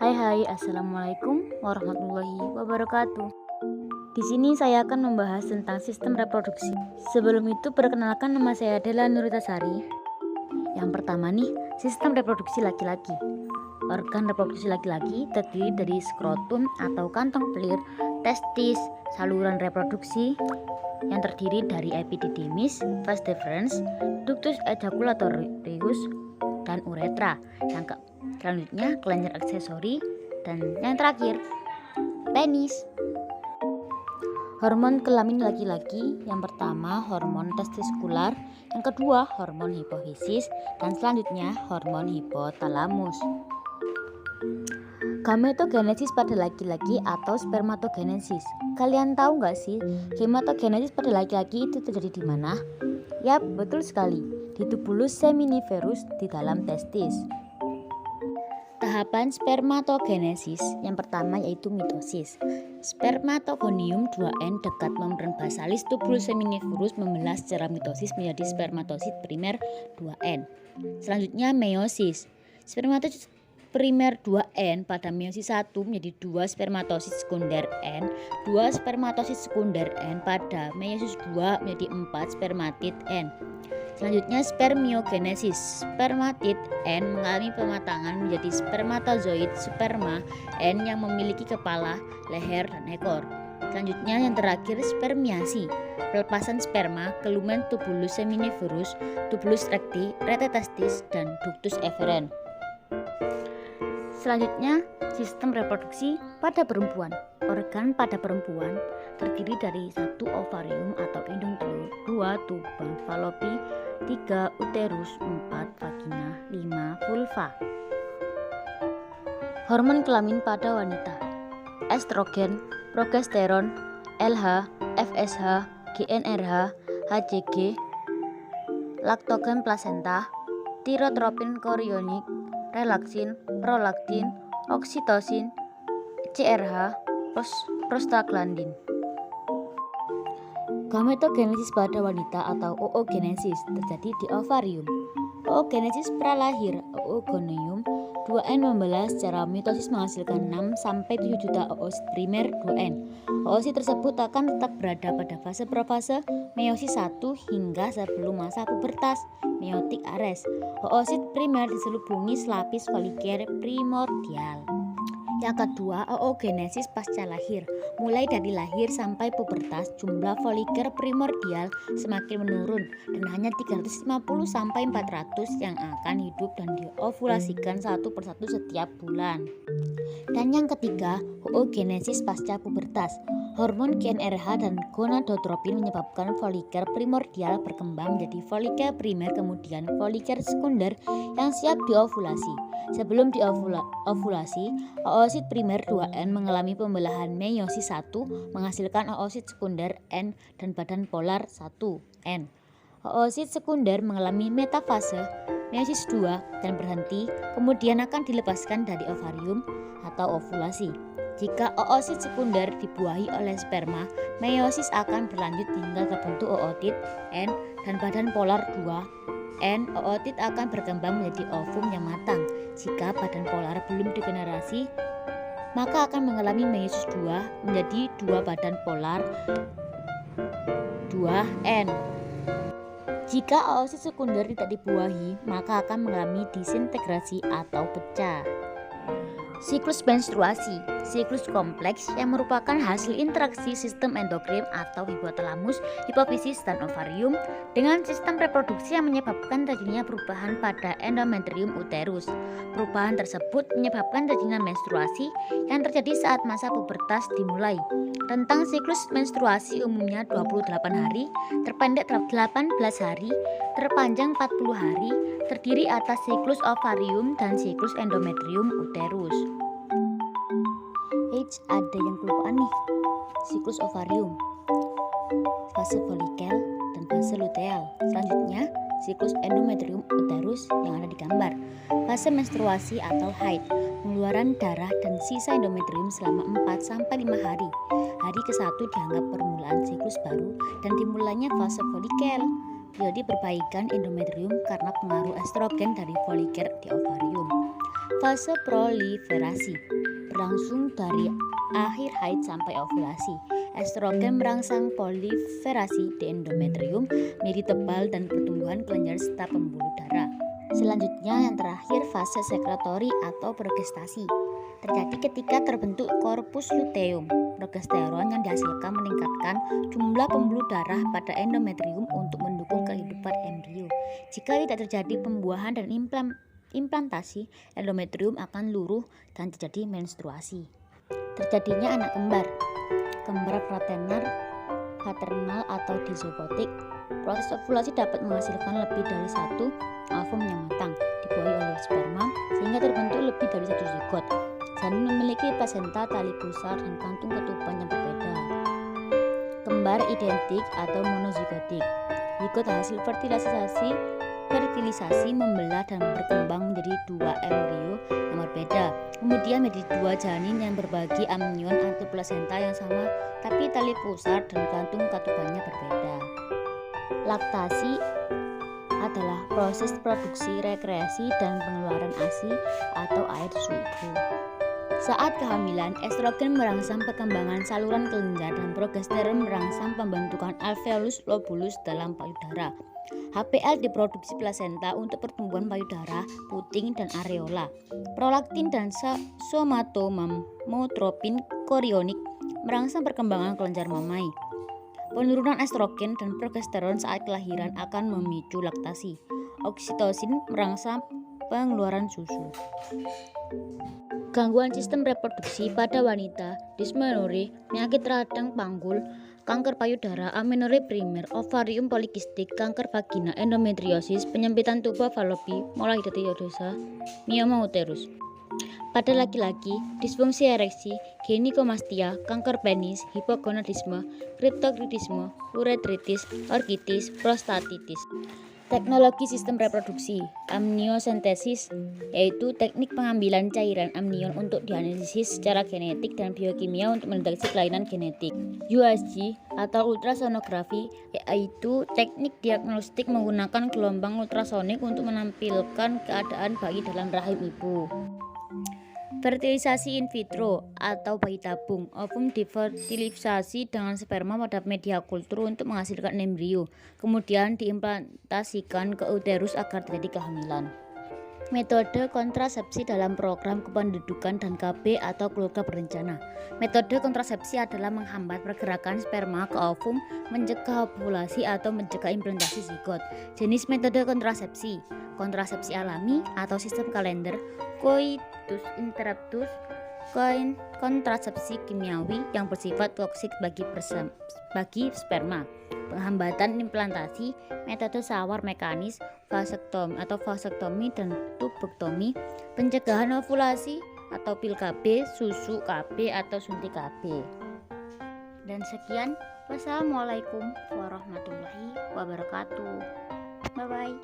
Hai, assalamualaikum warahmatullahi wabarakatuh. Di sini saya akan membahas tentang sistem reproduksi. Sebelum itu, perkenalkan, nama saya adalah Nurita Sari. Yang pertama nih, sistem reproduksi laki-laki. Organ reproduksi laki-laki terdiri dari skrotum atau kantong pelir, testis, saluran reproduksi yang terdiri dari epididymis, vas deferens, ductus ejaculatorius, dan uretra. Selanjutnya kelenjar aksesori, dan yang terakhir penis. Hormon kelamin laki-laki, yang pertama hormon testiskular, yang kedua hormon hipofisis, dan selanjutnya hormon hipotalamus. Gametogenesis pada laki-laki atau spermatogenesis. Kalian tahu nggak sih, gametogenesis pada laki-laki itu terjadi di mana? Yap, betul sekali, di tubulus seminiferus di dalam testis. Tahapan spermatogenesis yang pertama yaitu mitosis. Spermatogonium 2N dekat membran basalis tubulus seminiferus membelah secara mitosis menjadi spermatosit primer 2N. Selanjutnya meiosis. Spermatosit primer 2N pada meiosis 1 menjadi 2 spermatosit sekunder N, 2 spermatosit sekunder N pada meiosis 2 menjadi 4 spermatid N. Selanjutnya spermiogenesis. Spermatid N mengalami pematangan menjadi spermatozoid sperma N yang memiliki kepala, leher, dan ekor. Selanjutnya yang terakhir spermiasi. Pelepasan sperma ke lumen tubulus seminiferus, tubulus recti, rete testis, dan ductus efferens. Selanjutnya, sistem reproduksi pada perempuan. Organ pada perempuan terdiri dari 1 ovarium atau indung telur, 2 tubang falopi, 3 uterus, 4 vagina, 5 vulva. Hormon kelamin pada wanita. Estrogen, progesteron, LH, FSH, GnRH, HCG, laktogen plasenta, tirotropin korionik, relaksin, prolaktin, oksitosin, CRH, prostaglandin. Gametogenesis pada wanita atau oogenesis terjadi di ovarium. Oogenesis pralahir, oogonium 2N membelah secara mitosis menghasilkan 6-7 juta oosit primer 2N. Oosit tersebut akan tetap berada pada fase profase meiosis 1 hingga sebelum masa pubertas, meiotik ares. Oosit primer diselubungi selapis folikel primordial. Yang kedua, oogenesis pasca lahir. Mulai dari lahir sampai pubertas, jumlah folikel primordial semakin menurun dan hanya 350 sampai 400 yang akan hidup dan diovulasikan satu persatu setiap bulan. Dan yang ketiga, oogenesis pasca pubertas. Hormon GnRH dan gonadotropin menyebabkan folikel primordial berkembang menjadi folikel primer kemudian folikel sekunder yang siap diovulasi. Sebelum diovulasi, oosit primer 2N mengalami pembelahan meiosis 1 menghasilkan oosit sekunder N dan badan polar 1N. Oosit sekunder mengalami metafase meiosis 2 dan berhenti, kemudian akan dilepaskan dari ovarium atau ovulasi. Jika oosit sekunder dibuahi oleh sperma, meiosis akan berlanjut hingga terbentuk ootit N dan badan polar 2N. Ootit akan berkembang menjadi ovum yang matang. Jika badan polar belum degenerasi, maka akan mengalami meiosis 2 menjadi 2 badan polar 2N. Jika oosit sekunder tidak dibuahi, maka akan mengalami disintegrasi atau pecah. Siklus menstruasi, siklus kompleks yang merupakan hasil interaksi sistem endokrin atau hipotalamus, hipofisis, dan ovarium dengan sistem reproduksi yang menyebabkan terjadinya perubahan pada endometrium uterus. Perubahan tersebut menyebabkan terjadinya menstruasi yang terjadi saat masa pubertas dimulai. Rentang siklus menstruasi umumnya 28 hari, terpendek 18 hari, terpanjang 40 hari, terdiri atas siklus ovarium dan siklus endometrium uterus. Ada yang kelupaan nih. Siklus ovarium, fase folikel, dan fase luteal. Selanjutnya, siklus endometrium uterus yang ada di gambar. Fase menstruasi atau haid, pengeluaran darah dan sisa endometrium selama 4-5 hari. Hari ke-1 dianggap permulaan siklus baru dan dimulainya fase folikel. Periode perbaikan endometrium karena pengaruh estrogen dari folikel di ovarium. Fase proliferasi. berlangsung dari akhir haid sampai ovulasi. Estrogen merangsang proliferasi di endometrium, nyeri tebal dan pertumbuhan kelenjar serta pembuluh darah. Selanjutnya yang terakhir fase sekretori atau progestasi. Terjadi ketika terbentuk korpus luteum. Progesteron yang dihasilkan meningkatkan jumlah pembuluh darah pada endometrium untuk mendukung kehidupan embrio. Jika tidak terjadi pembuahan dan implantasi, endometrium akan luruh dan terjadi menstruasi. Terjadinya anak kembar fraternal atau dizogotik. Proses ovulasi dapat menghasilkan lebih dari satu ovum yang matang, dibuahi oleh sperma, sehingga terbentuk lebih dari satu zigot. Janin memiliki plasenta, tali pusar, dan kantung ketuban yang berbeda. Kembar identik atau monozigotik. Zigot hasil fertilisasi membelah dan berkembang menjadi dua embrio yang berbeda. Kemudian menjadi dua janin yang berbagi amnion atau plasenta yang sama, tapi tali pusar dan kantung ketubannya berbeda. Laktasi adalah proses produksi, rekreasi, dan pengeluaran ASI atau air susu. Saat kehamilan, estrogen merangsang perkembangan saluran kelenjar dan progesteron merangsang pembentukan alveolus lobulus dalam payudara. HPL diproduksi plasenta untuk pertumbuhan payudara, puting, dan areola. Prolaktin dan somatomotropin korionik merangsang perkembangan kelenjar mamai. Penurunan estrogen dan progesteron saat kelahiran akan memicu laktasi. Oksitosin merangsang pengeluaran susu. Gangguan sistem reproduksi pada wanita, dysmenorrhea, penyakit radang panggul, kanker payudara, amenorrhea primer, ovarium polikistik, kanker vagina, endometriosis, penyempitan tuba Fallopi, molehidotiosa, mioma uterus. Pada laki-laki, disfungsi ereksi, ginikomastia, kanker penis, hipogonadisme, kriptokritisme, uretritis, orkitis, prostatitis. Teknologi sistem reproduksi, amniosentesis, yaitu teknik pengambilan cairan amnion untuk dianalisis secara genetik dan biokimia untuk mendeteksi kelainan genetik. USG atau ultrasonografi, yaitu teknik diagnostik menggunakan gelombang ultrasonik untuk menampilkan keadaan bayi dalam rahim ibu. Fertilisasi in vitro atau bayi tabung, ovum difertilisasi dengan sperma pada media kultur untuk menghasilkan embrio, kemudian diimplantasikan ke uterus agar terjadi kehamilan. Metode kontrasepsi dalam program kependudukan dan KB atau keluarga berencana. Metode kontrasepsi adalah menghambat pergerakan sperma ke ovum, mencegah ovulasi atau mencegah implantasi zigot. Jenis metode kontrasepsi: kontrasepsi alami atau sistem kalender, coitus interruptus, kontrasepsi kimiawi yang bersifat toksik bagi sperma, penghambatan implantasi, metode sawar mekanis, vasektomi dan tubektomi, pencegahan ovulasi atau pil KB, susu KB atau suntik KB. Dan sekian, wassalamualaikum warahmatullahi wabarakatuh. Bye bye.